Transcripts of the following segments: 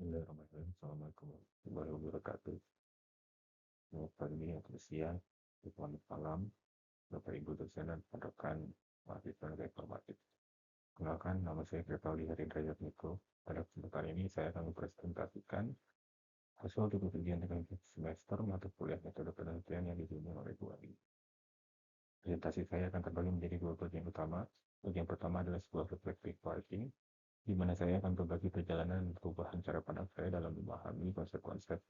Bismillahirrahmanirrahim. Assalamualaikum warahmatullahi wabarakatuh. Selamat pagi atau siang, selamat malam, Bapak Ibu dosen dan rekan mahasiswa informatif. Kenalkan, nama saya Kretali Harindrajat Miko. Pada kesempatan ini saya akan mempresentasikan hasil ujian teknik semester mata kuliah metode penelitian yang dibimbing oleh Bu Adi. Presentasi saya akan terbagi menjadi dua bagian utama. Bagian pertama adalah sebuah reflective writing, di mana saya akan berbagi perjalanan dan perubahan cara pandang saya dalam memahami konsep-konsep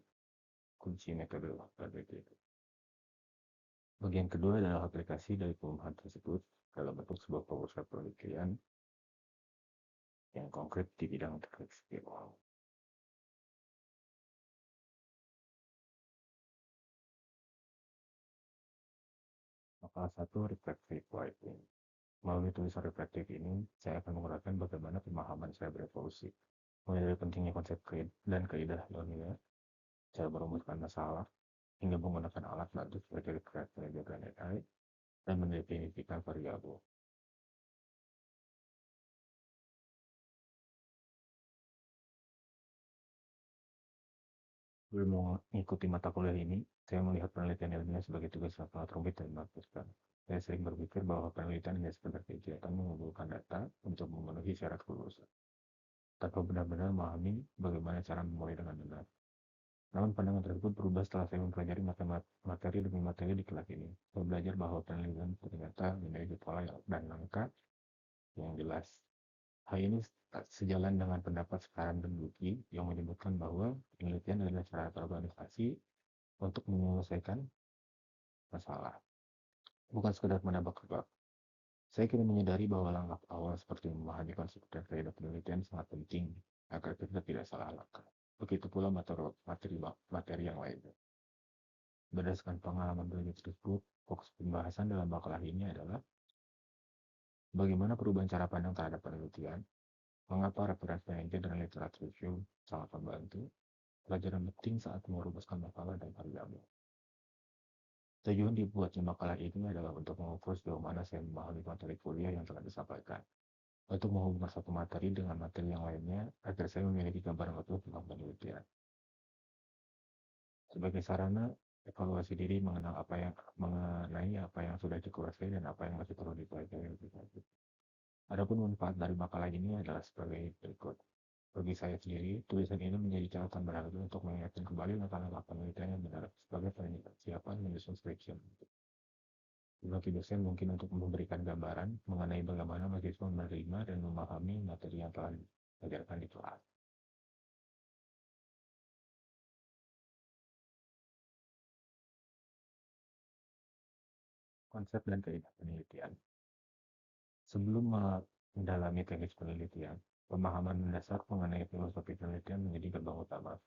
kunci metode PBT. Bagian kedua adalah aplikasi dari pemahaman tersebut dalam bentuk sebuah proposal penelitian yang konkret di bidang teknik skill. Maka satu, reflective writing. Melalui tulisan reflektif ini, saya akan menguraikan bagaimana pemahaman saya berevolusi, mulai dari pentingnya konsep dan kaidah ilmiah, cara merumuskan masalah, hingga menggunakan alat bantu seperti refleksi dan AI, dan mendefinisikan variabel. Sebelum mengikuti mata kuliah ini, saya melihat penelitian ilmiah sebagai tugas yang sangat rumit dan menakutkan. Saya sering berpikir bahwa penelitian hanya sekedar kegiatan mengumpulkan data untuk memenuhi syarat kelulusan, tanpa benar-benar memahami bagaimana cara memulai dengan benar. Namun pandangan tersebut berubah setelah saya mempelajari materi demi materi di kelas ini. Saya belajar bahwa penelitian ternyata memiliki pola dan langkah yang jelas. Hal ini sejalan dengan pendapat Sekarang dan Luki yang menyebutkan bahwa penelitian adalah cara terorganisasi untuk menyelesaikan masalah, bukan sekedar menebak kebak. Saya kini menyadari bahwa langkah awal seperti memahami konsep dan kaidah penelitian sangat penting agar kita tidak salah langkah. Begitu pula materi yang lainnya. Berdasarkan pengalaman belajar tersebut, fokus pembahasan dalam makalah ini adalah bagaimana perubahan cara pandang terhadap penelitian, mengapa referensi engine dan literatur review sangat membantu, pelajaran penting saat merumuskan makalah dan variabel. Tujuan dibuatnya makalah ini adalah untuk mengukur sejauh mana saya memahami materi kuliah yang telah disampaikan, untuk menghubungkan satu materi dengan materi yang lainnya agar saya memiliki gambaran utuh tentang penelitian. Sebagai sarana evaluasi diri mengenai apa yang sudah dikuasai dan apa yang masih perlu dipelajari lebih lanjut. Adapun manfaat dari makalah ini adalah sebagai berikut. Bagi saya sendiri, tulisan ini menjadi catatan berharga untuk mengingatkan kembali langkah-langkah penelitian yang benar sebagai persiapan menyusun skripsi. Bagi dosen mungkin untuk memberikan gambaran mengenai bagaimana mahasiswa menerima dan memahami materi yang telah diajarkan di kelas. Konsep dan kaidah penelitian. Sebelum mendalami teknis penelitian, pemahaman mendasar mengenai filosofi penelitian menjadi gerbang utama.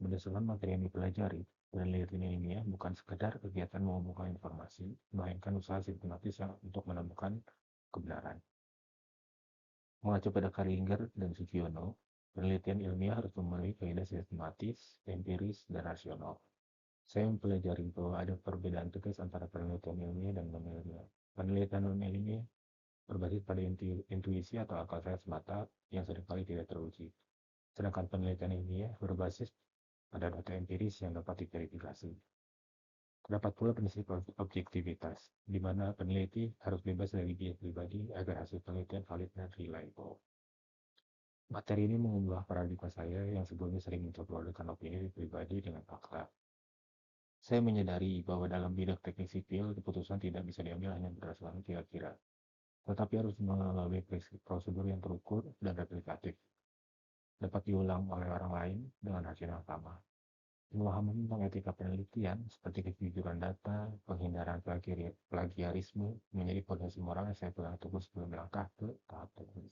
Berdasarkan materi yang dipelajari, penelitian ilmiah bukan sekedar kegiatan mengumpulkan informasi, melainkan usaha sistematis untuk menemukan kebenaran. Mengacu pada Karinger dan Sugiono, penelitian ilmiah harus memenuhi kaidah sistematis, empiris, dan rasional. Saya mempelajari bahwa ada perbedaan tegas antara penelitian ilmiah dan non-ilmiah. Penelitian non-ilmiah berbasis pada intuisi atau akal saya semata yang seringkali tidak teruji. Sedangkan penelitian ilmiah berbasis pada data empiris yang dapat diverifikasi. Terdapat pula prinsip objektivitas, di mana peneliti harus bebas dari bias pribadi agar hasil penelitian valid dan reliable. Materi ini mengubah paradigma saya yang sebelumnya sering mencoblorkan opini pribadi dengan fakta. Saya menyadari bahwa dalam bidang teknik sipil, keputusan tidak bisa diambil hanya berdasarkan kira-kira, tetapi harus melalui prosedur yang terukur dan replikatif, dapat diulang oleh orang lain dengan hasil yang sama. Pemahaman tentang etika penelitian, seperti kejujuran data, penghindaran plagiarisme, menjadi fondasi moral yang saya pegang teguh sebelum melangkah ke tahap teknis.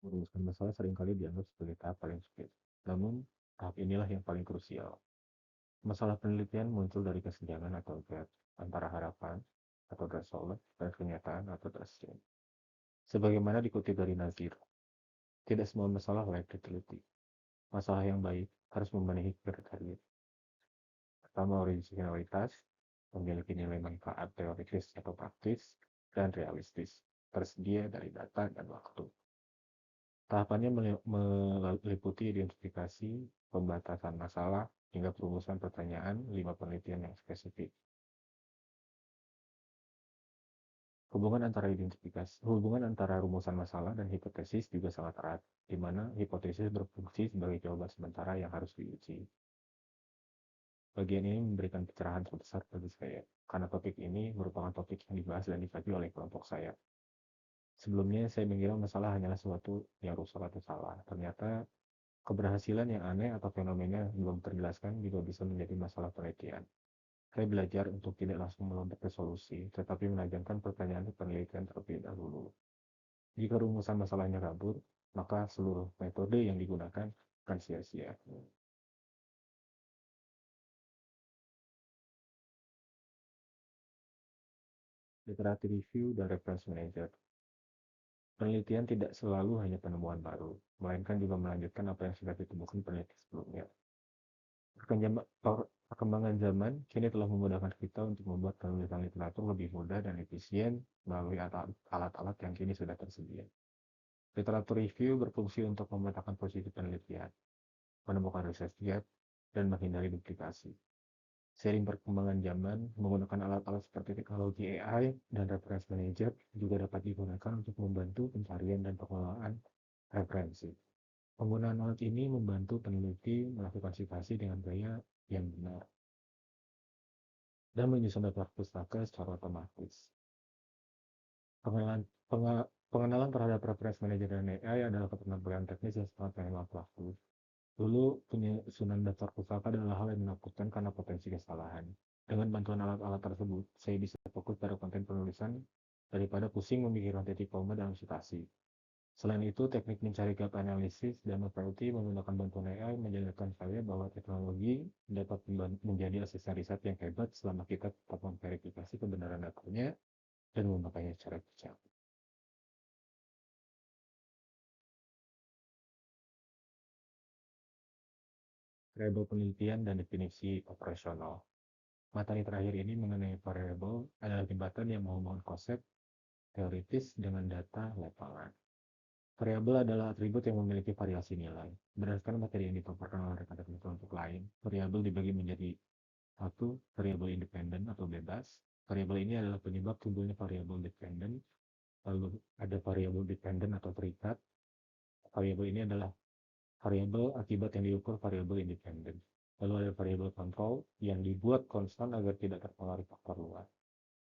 Merumuskan masalah seringkali dianggap sebagai tahap paling sulit. Namun, tahap inilah yang paling krusial. Masalah penelitian muncul dari kesenjangan atau gap antara harapan atau threshold dan kenyataan atau trusting. Sebagaimana dikutip dari Nazir, tidak semua masalah layak diteliti. Masalah yang baik harus memenuhi kriteria. Pertama, originalitas, memiliki nilai manfaat teoritis atau praktis, dan realistis, tersedia dari data dan waktu. Tahapannya meliputi identifikasi, pembatasan masalah, hingga perumusan pertanyaan 5 penelitian yang spesifik. Hubungan antara rumusan masalah dan hipotesis juga sangat erat, di mana hipotesis berfungsi sebagai jawaban sementara yang harus diuji. Bagian ini memberikan pencerahan terbesar bagi saya, karena topik ini merupakan topik yang dibahas dan dikaji oleh kelompok saya. Sebelumnya, saya mengira masalah hanyalah sesuatu yang rusak atau salah. Ternyata, keberhasilan yang aneh atau fenomena yang belum terjelaskan juga bisa menjadi masalah penelitian. Saya belajar untuk tidak langsung melompat ke solusi, tetapi menajamkan pertanyaan ke penelitian terlebih dahulu. Jika rumusan masalahnya kabur, maka seluruh metode yang digunakan akan sia-sia. Literatur review dan reference manager. Penelitian tidak selalu hanya penemuan baru, melainkan juga melanjutkan apa yang sudah ditemukan peneliti sebelumnya. Perkembangan zaman kini telah memudahkan kita untuk membuat penulisan literatur lebih mudah dan efisien melalui alat-alat yang kini sudah tersedia. Literatur review berfungsi untuk memetakan posisi penelitian, menemukan riset gap, dan menghindari duplikasi. Seiring perkembangan zaman, menggunakan alat-alat seperti teknologi AI dan reference manager juga dapat digunakan untuk membantu pencarian dan pengelolaan referensi. Penggunaan alat ini membantu peneliti melakukan citasi dengan gaya yang benar dan menyusun daftar pustaka secara otomatis. Pengenalan terhadap reference manager dan AI adalah keterampilan teknis yang sangat menghemat waktu. Dulu, penyusunan daftar pustaka adalah hal yang menakutkan karena potensi kesalahan. Dengan bantuan alat-alat tersebut, saya bisa fokus pada konten penulisan daripada pusing memikirkan titik koma dalam citasi. Selain itu, teknik mencari gap analisis dan operatif menggunakan bantuan AI menjelaskan saya bahwa teknologi dapat menjadi asisten riset yang hebat selama kita tetap memverifikasi kebenaran datanya dan memakainya secara bijak. Variabel penelitian dan definisi operasional. Materi terakhir ini mengenai variabel adalah jembatan yang menghubungkan konsep teoritis dengan data lapangan. Variabel adalah atribut yang memiliki variasi nilai. Berdasarkan materi yang dipaparkan oleh rekan-rekan kelompok lain, variabel dibagi menjadi satu, variabel independen atau bebas. Variabel ini adalah penyebab timbulnya variabel dependen. Lalu ada variabel dependen atau terikat. Variabel ini adalah variabel akibat yang diukur variabel independen. Lalu ada variabel kontrol yang dibuat konstan agar tidak terpengaruh faktor luar.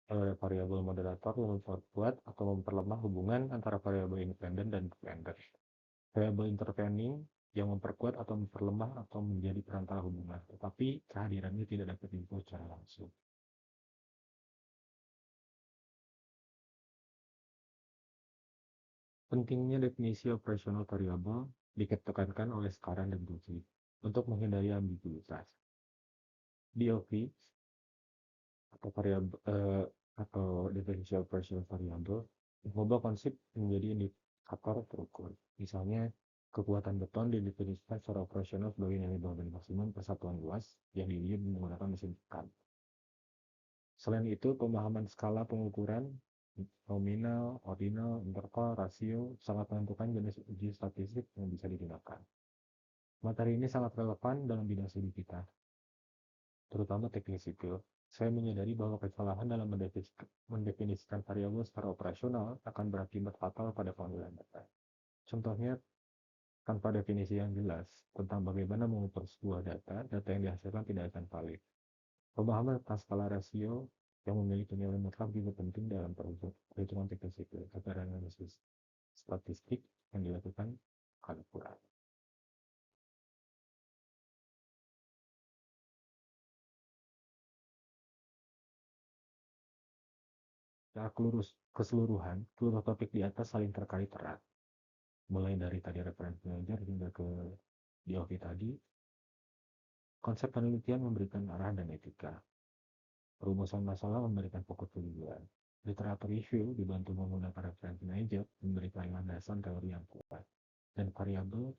Lalu ada variabel moderator yang memperkuat atau memperlemah hubungan antara variabel independen dan dependen. Variabel intervening yang memperkuat atau memperlemah atau menjadi perantara hubungan, tetapi kehadirannya tidak dapat diukur secara langsung. Pentingnya definisi operasional variabel ditekankan oleh Scaran dan Bucci untuk menghindari ambiguitas. DOV atau variabel atau definisi operasional variabel mengubah konsep menjadi indikator terukur. Misalnya, kekuatan beton didefinisikan secara operasional sebagai nilai bangunan maksimum persatuan luas yang diuji menggunakan mesin tekan. Selain itu, pemahaman skala pengukuran nominal, ordinal, interval, rasio sangat menentukan jenis uji statistik yang bisa digunakan. Materi ini sangat relevan dalam bidang studi kita, terutama teknik sipil. Saya menyadari bahwa kesalahan dalam mendefinisikan variabel secara operasional akan berakibat fatal pada pengambilan data. Contohnya, tanpa definisi yang jelas tentang bagaimana mengukur sebuah data yang dihasilkan tidak akan valid. Pemahaman tentang skala rasio yang memiliki nilai mutlak juga penting dalam perhitungan teknik sipil agar analisis statistik yang dilakukan akan akurat. Secara keseluruhan, seluruh topik di atas saling terkait erat. Mulai dari tadi referensi manager hingga ke DOV tadi, konsep penelitian memberikan arah dan etika. Perumusan masalah memberikan fokus tujuan. Literatur review dibantu menggunakan referensi manager memberikan landasan teori yang kuat. Dan variabel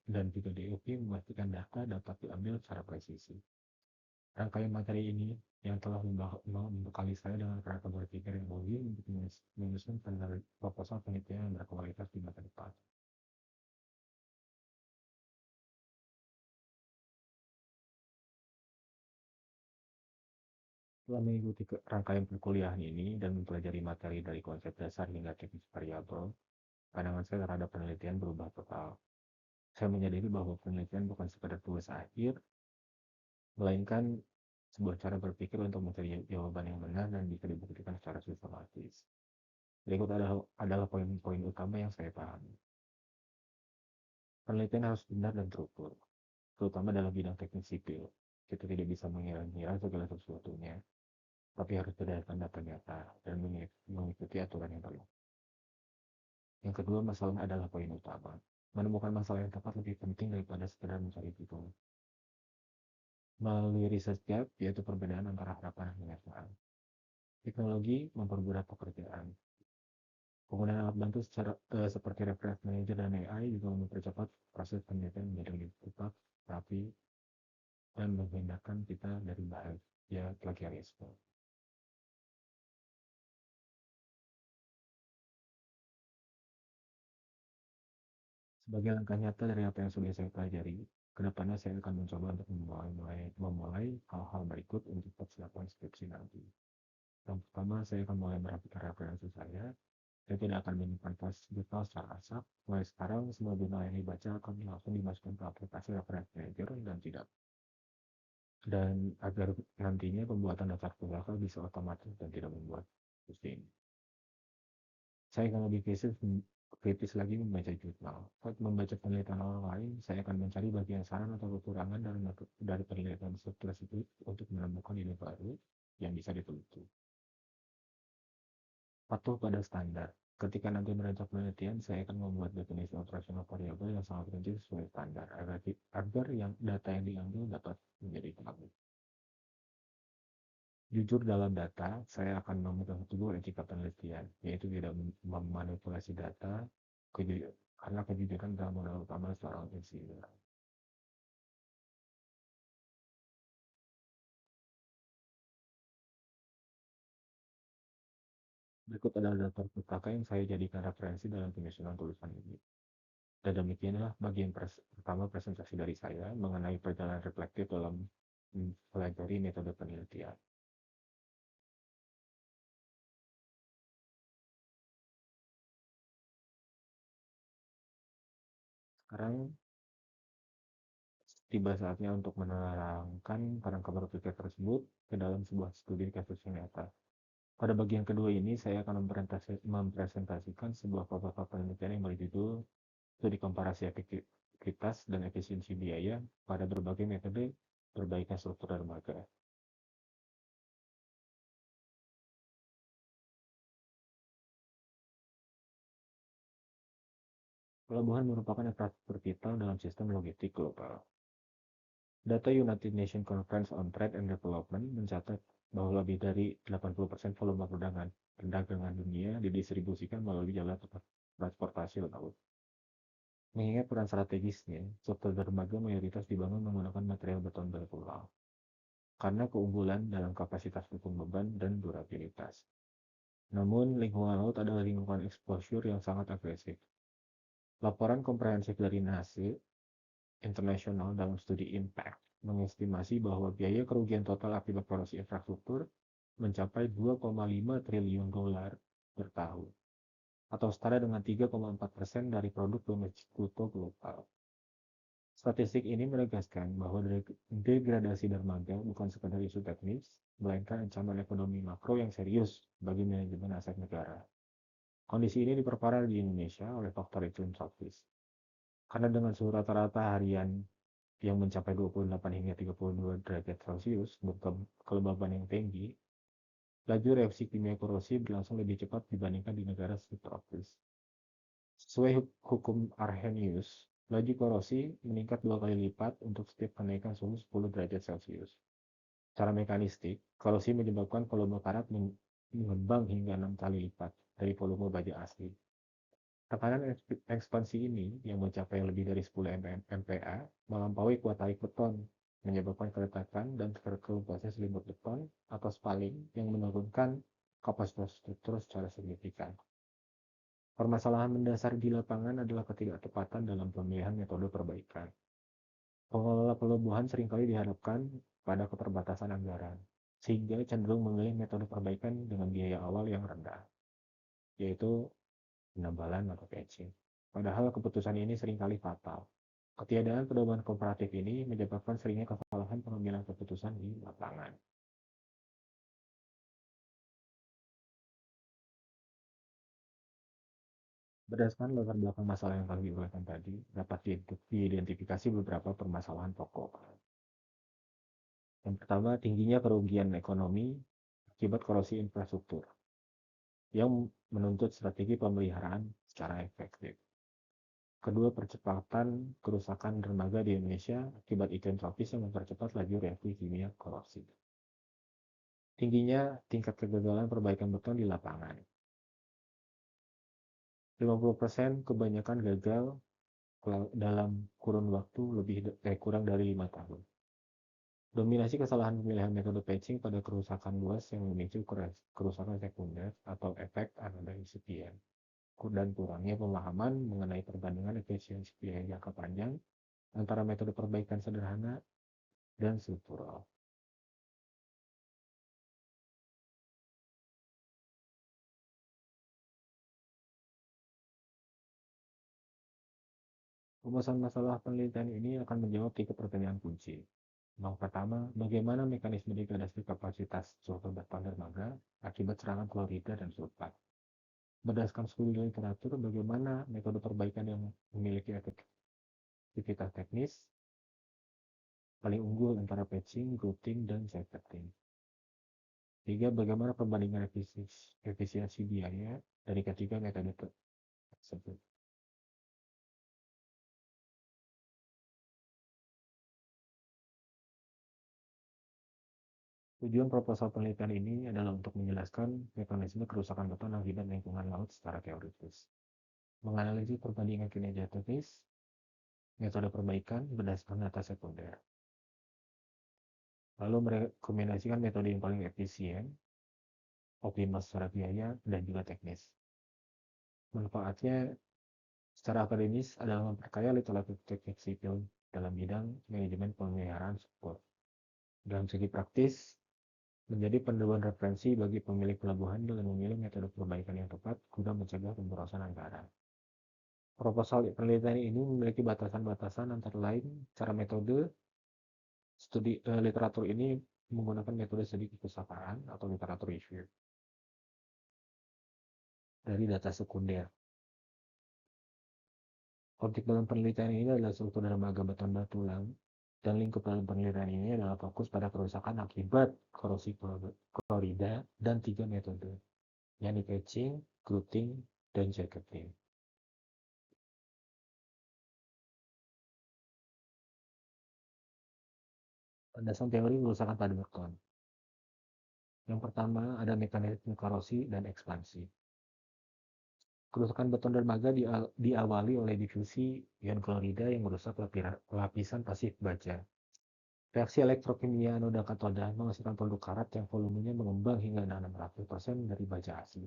dan juga DOV memastikan data dapat diambil secara presisi. Rangkaian materi ini yang telah membekali saya dengan kerangka berpikir yang logis untuk menyusun proposal penelitian yang berkualitas di masa depan. Setelah mengikuti rangkaian perkuliahan ini dan mempelajari materi dari konsep dasar hingga teknis variabel, pandangan saya terhadap penelitian berubah total. Saya menyadari bahwa penelitian bukan sekadar tugas akhir, melainkan sebuah cara berpikir untuk mencari jawaban yang benar dan bisa dibuktikan secara sistematis. Berikut adalah poin-poin utama yang saya pahami. Penelitian harus benar dan terukur, terutama dalam bidang teknik sipil. Kita tidak bisa mengira-ngira segala sesuatunya, tapi harus berdasarkan data nyata dan mengikuti aturan yang perlu. Yang kedua, masalah adalah poin utama. Menemukan masalah yang tepat lebih penting daripada sekedar mencari titik. Melalui riset gap, yaitu perbedaan antara harapan dan kenyataan. Teknologi mempermudah pekerjaan. Penggunaan alat bantu seperti reference manager dan AI juga mempercepat proses penelitian menjadi lebih cepat, rapi, dan menghindarkan kita dari bahaya plagiarisme. Sebagai langkah nyata dari apa yang sudah saya pelajari, kedepannya saya akan mencoba untuk memulai hal-hal berikut untuk persiapan skripsi nanti. Yang pertama, saya akan mulai merapikan referensi saya. Saya tidak akan menyimpan detail secara asap. Mulai sekarang, semua jurnal yang dibaca akan langsung dimasukkan ke aplikasi reference manager dan tidak. Dan agar nantinya pembuatan daftar pustaka bisa otomatis dan tidak membuat pusing. Saya akan lebih kritis lagi membaca jurnal. Saat membaca penelitian orang lain, saya akan mencari bagian saran atau kekurangan dari penelitian tersebut untuk menemukan ide baru yang bisa diteliti. Patuh pada standar. Ketika nanti merancang penelitian, saya akan membuat definisi operasional variabel yang sangat rinci sesuai standar agar yang data yang diambil dapat menjadi valid. Jujur dalam data, saya akan memegang teguh etika penelitian, yaitu tidak memanipulasi data karena kejujuran adalah modal utama seorang insinyur. Berikut adalah daftar pustaka yang saya jadikan referensi dalam penyusunan tulisan ini. Dan demikianlah bagian pertama presentasi dari saya mengenai perjalanan reflektif dalam mempelajari metode penelitian. Sekarang tiba saatnya untuk menerangkan kerangka berpikir tersebut ke dalam sebuah studi kasus yang nyata. Pada bagian kedua ini, saya akan mempresentasikan sebuah protokol penelitian yang berjudul studi komparasi efektivitas dan efisiensi biaya pada berbagai metode perbaikan struktur dermaga. Pelabuhan merupakan infrastruktur vital dalam sistem logistik global. Data United Nations Conference on Trade and Development mencatat bahwa lebih dari 80% volume perdagangan dunia didistribusikan melalui jalan transportasi laut. Mengingat peran strategisnya, struktur dermaga mayoritas dibangun menggunakan material beton berpulau karena keunggulan dalam kapasitas dukung beban dan durabilitas. Namun, lingkungan laut adalah lingkungan exposure yang sangat agresif. Laporan komprehensif dari NASE Internasional dalam studi Impact mengestimasi bahwa biaya kerugian total akibat korosi infrastruktur mencapai 2,5 triliun dolar per tahun, atau setara dengan 3,4% dari produk domestik bruto global. Statistik ini menegaskan bahwa degradasi dermaga bukan sekadar isu teknis, melainkan ancaman ekonomi makro yang serius bagi manajemen aset negara. Kondisi ini diperparah di Indonesia oleh faktor iklim tropis. Karena dengan suhu rata-rata harian yang mencapai 28 hingga 32 derajat Celcius untuk kelembaban yang tinggi, laju reaksi kimia korosi berlangsung lebih cepat dibandingkan di negara subtropis. Sesuai hukum Arrhenius, laju korosi meningkat 2 kali lipat untuk setiap kenaikan suhu 10 derajat Celcius. Secara mekanistik, korosi menyebabkan volume karat mengembang hingga 6 kali lipat dari volume baja asli. Tekanan ekspansi ini yang mencapai lebih dari 10 MPa melampaui kuat tarik beton menyebabkan keretakan dan terkelupasan selimut beton atau spaling yang menurunkan kapasitas struktur secara signifikan. Permasalahan mendasar di lapangan adalah ketidaktepatan dalam pemilihan metode perbaikan. Pengelola pelabuhan seringkali dihadapkan pada keterbatasan anggaran, sehingga cenderung memilih metode perbaikan dengan biaya awal yang rendah, yaitu penambalan atau patching. Padahal keputusan ini seringkali fatal. Ketiadaan pedoman kooperatif ini menyebabkan seringnya kesalahan pengambilan keputusan di lapangan. Berdasarkan latar belakang masalah yang telah diuraikan tadi, dapat diidentifikasi beberapa permasalahan pokok. Yang pertama, tingginya kerugian ekonomi akibat korosi infrastruktur yang menuntut strategi pemeliharaan secara efektif. Kedua, percepatan kerusakan dermaga di Indonesia akibat iklim tropis yang mempercepat laju reaksi kimia korosif. Tingginya tingkat kegagalan perbaikan beton di lapangan. 50% kebanyakan gagal dalam kurun waktu kurang dari 5 tahun. Dominasi kesalahan pemilihan metode patching pada kerusakan luas yang memicu kerusakan sekunder atau efek anodisipien dan kurangnya pemahaman mengenai perbandingan efisiensi biaya jangka panjang antara metode perbaikan sederhana dan struktural. Rumusan masalah penelitian ini akan menjawab 3 pertanyaan kunci. Yang pertama, bagaimana mekanisme degradasi kapasitas suatu beton dermaga akibat serangan klorida dan sulfat? Berdasarkan studi literatur, bagaimana metode perbaikan yang memiliki efektivitas teknis paling unggul antara patching, grouting, dan shaping? Tiga, bagaimana perbandingan efisiensi biaya dari ketiga metode tersebut? Tujuan proposal penelitian ini adalah untuk menjelaskan mekanisme kerusakan beton akibat lingkungan laut secara teoritis, menganalisis perbandingan kinerja teknis, metode perbaikan berdasarkan data sekunder, lalu merekomendasikan metode yang paling efisien, optimal secara biaya, dan juga teknis. Manfaatnya secara akademis adalah memperkaya literatur teknik sipil dalam bidang manajemen pemeliharaan support. Dalam segi praktis, menjadi panduan referensi bagi pemilik pelabuhan dalam memilih metode perbaikan yang tepat guna mencegah pemborosan anggaran. Proposal penelitian ini memiliki batasan-batasan antara lain cara metode studi literatur ini menggunakan metode studi kepustakaan atau literatur review dari data sekunder. Objek dalam penelitian ini adalah struktur dermaga beton tulang, dan lingkup dalam penelitian ini adalah fokus pada kerusakan akibat korosi klorida dan 3 metode, yakni patching, grouting, dan jacketing. Landasan teori kerusakan pada beton. Yang pertama ada mekanisme korosi dan ekspansi. Kerusakan beton dermaga diawali oleh difusi ion klorida yang merusak lapisan pasif baja. Reaksi elektrokimia anoda katoda menghasilkan produk karat yang volumenya mengembang hingga 600% dari baja asli.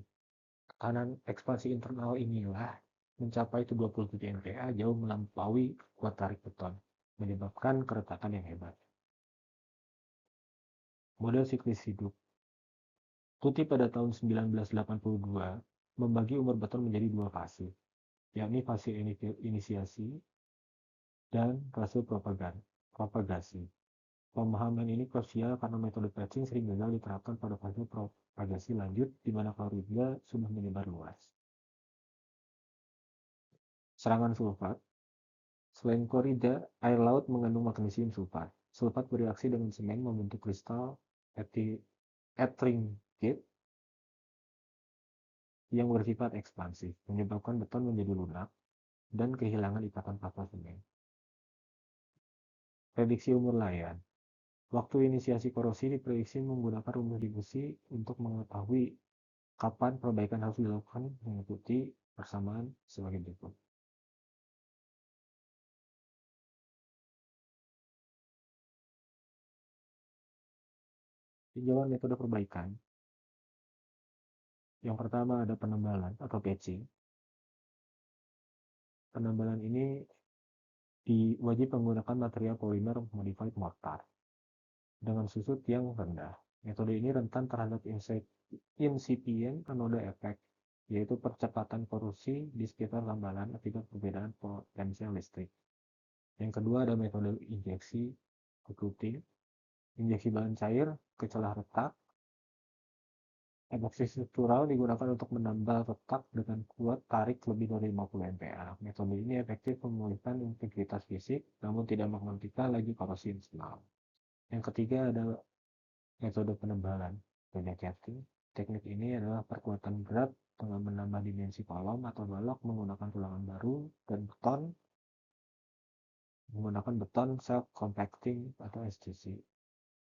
Tekanan ekspansi internal inilah mencapai 27 MPa jauh melampaui kuat tarik beton, menyebabkan keretakan yang hebat. Model siklis hidup. Tuti pada tahun 1982 membagi umur beton menjadi 2 fase, yakni fase inisiasi dan fase propagasi. Pemahaman ini krusial karena metode patching sering gagal diterapkan pada fase propagasi lanjut di mana klorida sudah menyebar luas. Serangan sulfat. Selain klorida, air laut mengandung magnesium sulfat. Sulfat bereaksi dengan semen membentuk kristal ettringite yang bersifat ekspansif, menyebabkan beton menjadi lunak dan kehilangan ikatan pasta semen. Prediksi umur layan. Waktu inisiasi korosi diprediksi menggunakan rumus difusi untuk mengetahui kapan perbaikan harus dilakukan mengikuti persamaan sebagai berikut. Tinjauan metode perbaikan. Yang pertama ada penebalan atau patching. Penebalan ini wajib menggunakan material polimer modified mortar dengan susut yang rendah. Metode ini rentan terhadap incipient anoda effect, yaitu percepatan korosi di sekitar tambalan akibat perbedaan potensial listrik. Yang kedua ada metode injeksi recruiting, injeksi bahan cair ke celah retak. Epoxy struktural digunakan untuk menambal retak dengan kuat tarik lebih dari 50 MPa. Metode ini efektif memulihkan integritas fisik, namun tidak menghentikan lagi korosi internal. Yang ketiga ada metode penebalan, casting. Teknik ini adalah perkuatan berat dengan menambah dimensi kolom atau balok menggunakan tulangan baru dan menggunakan beton self compacting atau SCC.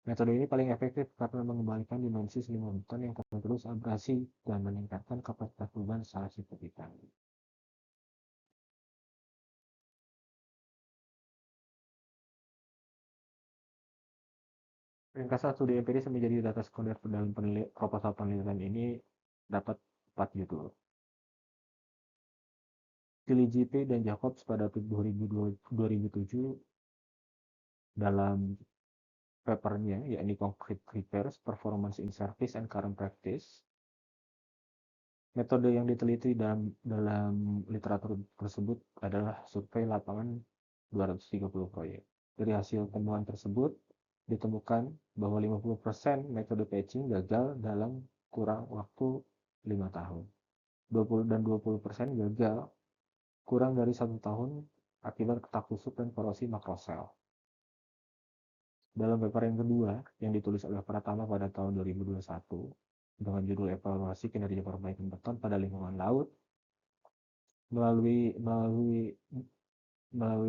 Metode ini paling efektif karena mengembalikan dimensi selimut beton yang tergerus abrasi dan meningkatkan kapasitas beban secara signifikan. Ringkasan studi empiris yang menjadi data sekunder dalam proposal penelitian ini dapat 4 judul. Tilly JP dan Jacobs pada 2007 dalam papernya, yakni Concrete Repairs, Performance in Service and Current Practice. Metode yang diteliti dalam literatur tersebut adalah survei lapangan 230 proyek. Dari hasil temuan tersebut, ditemukan bahwa 50% metode patching gagal dalam kurang waktu 5 tahun. 20% gagal kurang dari 1 tahun akibat retak kusut dan korosi makrosel. Dalam paper yang kedua, yang ditulis oleh Pratama pada tahun 2021, dengan judul Evaluasi Kinerja Perbaikan Beton pada Lingkungan Laut, melalui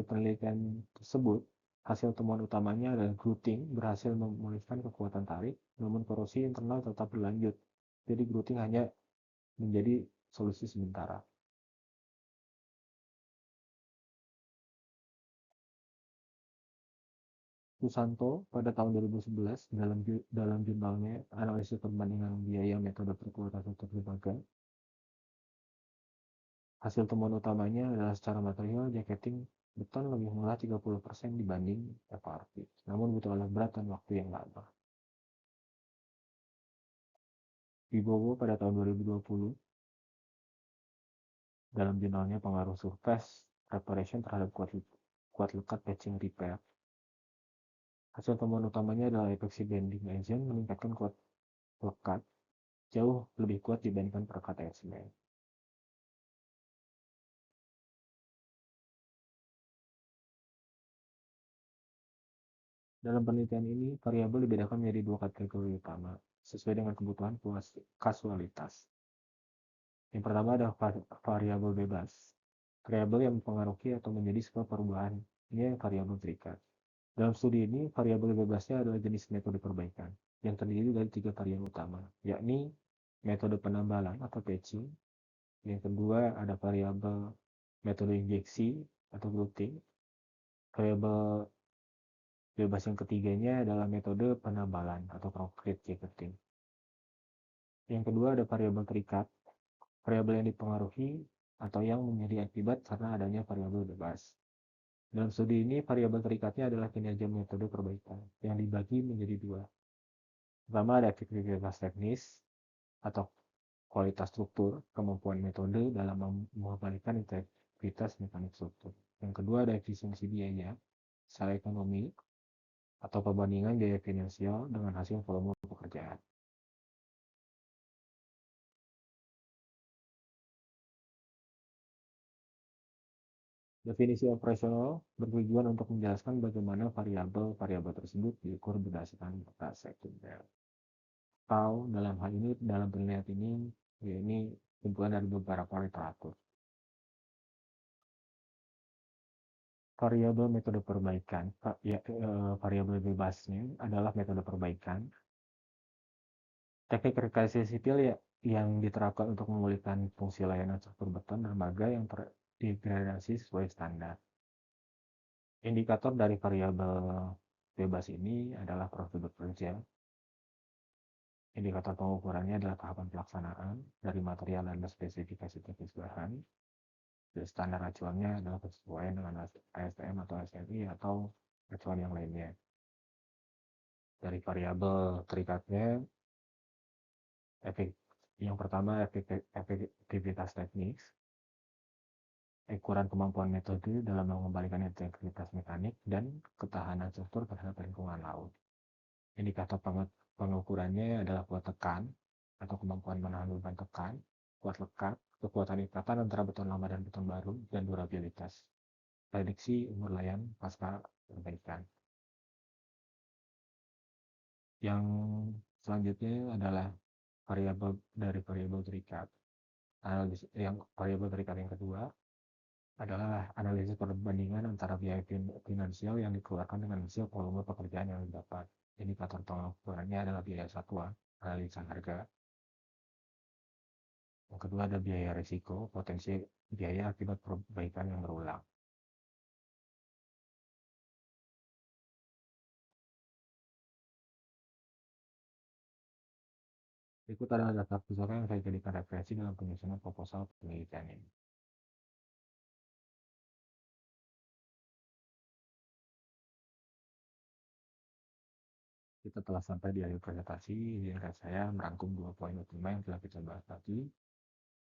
penelitian tersebut, hasil temuan utamanya adalah grouting berhasil memulihkan kekuatan tarik, namun korosi internal tetap berlanjut. Jadi grouting hanya menjadi solusi sementara. Susanto pada tahun 2011 dalam jurnalnya Analisis Perbandingan Biaya Metode Perkuatan Struktur Lembaga. Hasil temuan utamanya adalah secara material jacketing beton lebih murah 30% dibanding FRP, namun butuh alat berat dan waktu yang lama. Wibowo pada tahun 2020 dalam jurnalnya Pengaruh Surface Preparation terhadap kuat lekat patching repair. Hasil temuan utamanya adalah epoxy bending agent meningkatkan kuat lekat jauh lebih kuat dibandingkan perekat air semen. Dalam penelitian ini, variabel dibedakan menjadi 2 kategori utama, sesuai dengan kebutuhan kasualitas. Yang pertama ada variabel bebas. Variabel yang mempengaruhi atau menjadi sebab perubahan. Ini variabel terikat. Dalam studi ini, variabel bebasnya adalah jenis metode perbaikan, yang terdiri dari 3 variabel utama, yakni metode penambalan atau patching. Yang kedua ada variabel metode injeksi atau gluting. Variabel bebas yang ketiganya adalah metode penambalan atau concrete jacketing. Yang kedua ada variabel terikat, variabel yang dipengaruhi atau yang menjadi akibat karena adanya variabel bebas. Dalam studi ini, variabel terikatnya adalah kinerja metode perbaikan yang dibagi menjadi 2. Pertama ada efektivitas teknis atau kualitas struktur, kemampuan metode dalam mengembalikan integritas mekanik struktur. Yang kedua ada efisiensi biaya secara ekonomi atau perbandingan biaya finansial dengan hasil volume pekerjaan. Definisi operasional bertujuan untuk menjelaskan bagaimana variabel-variabel tersebut diukur berdasarkan data sekunder. Atau dalam hal ini, dalam penelitian ini, ini kumpulan dari beberapa literatur. Variabel metode perbaikan, variabel bebasnya adalah metode perbaikan. Teknik rekayasa sipil yang diterapkan untuk memulihkan fungsi layanan struktur beton dermaga yang terdegradasi sesuai standar. Indikator dari variabel bebas ini adalah prosedur kerja, Indikator pengukurannya adalah tahapan pelaksanaan dari material dan spesifikasi teknis bahan. Standar acuannya adalah kesesuaian dengan ASTM atau SNI atau acuan yang lainnya. Dari variabel terikatnya, yang pertama efektivitas teknis, ukuran kemampuan metode dalam mengembalikan integritas mekanik dan ketahanan struktur terhadap lingkungan laut. Indikator pengukurannya adalah kuat tekan atau kemampuan menahan beban tekan, kuat lekat, kekuatan ikatan antara beton lama dan beton baru, dan durabilitas. Prediksi umur layan pasca perbaikan. Yang selanjutnya adalah variabel terikat. Variabel terikat yang kedua adalah analisis perbandingan antara biaya finansial yang dikeluarkan dengan hasil volume pekerjaan yang didapat. Indikator pengukurannya adalah biaya satuan, analisa harga. Yang kedua ada biaya risiko, potensi biaya akibat perbaikan yang berulang. Berikut adalah data pusaka yang saya jadikan referensi dalam penyusunan proposal penelitian ini. Kita telah sampai di akhir presentasi, izinkan saya merangkum 2 poin utama yang telah kita bahas tadi.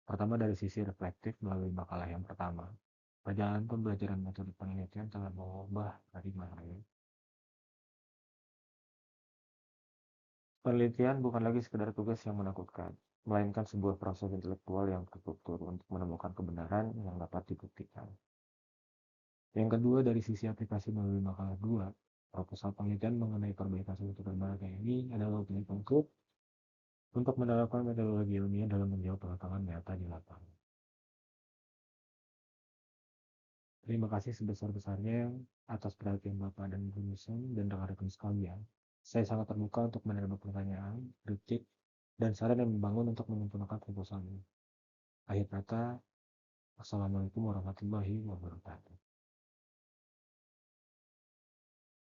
Pertama, dari sisi reflektif melalui makalah yang pertama, perjalanan pembelajaran metode penelitian telah mengubah paradigma lain. Penelitian bukan lagi sekedar tugas yang menakutkan, melainkan sebuah proses intelektual yang terstruktur untuk menemukan kebenaran yang dapat dibuktikan. Yang kedua, dari sisi aplikasi melalui makalah 2, proposal penelitian mengenai perbaikan struktur lembaga ini adalah upaya konkret untuk menerapkan metodologi ilmiah dalam menjawab tantangan nyata di lapangan. Terima kasih sebesar-besarnya atas perhatian Bapak dan Ibu dosen dan rekan-rekan sekalian. Saya sangat terbuka untuk menerima pertanyaan, kritik, dan saran yang membangun untuk menyempurnakan proposal ini. Akhir kata, Assalamualaikum warahmatullahi wabarakatuh.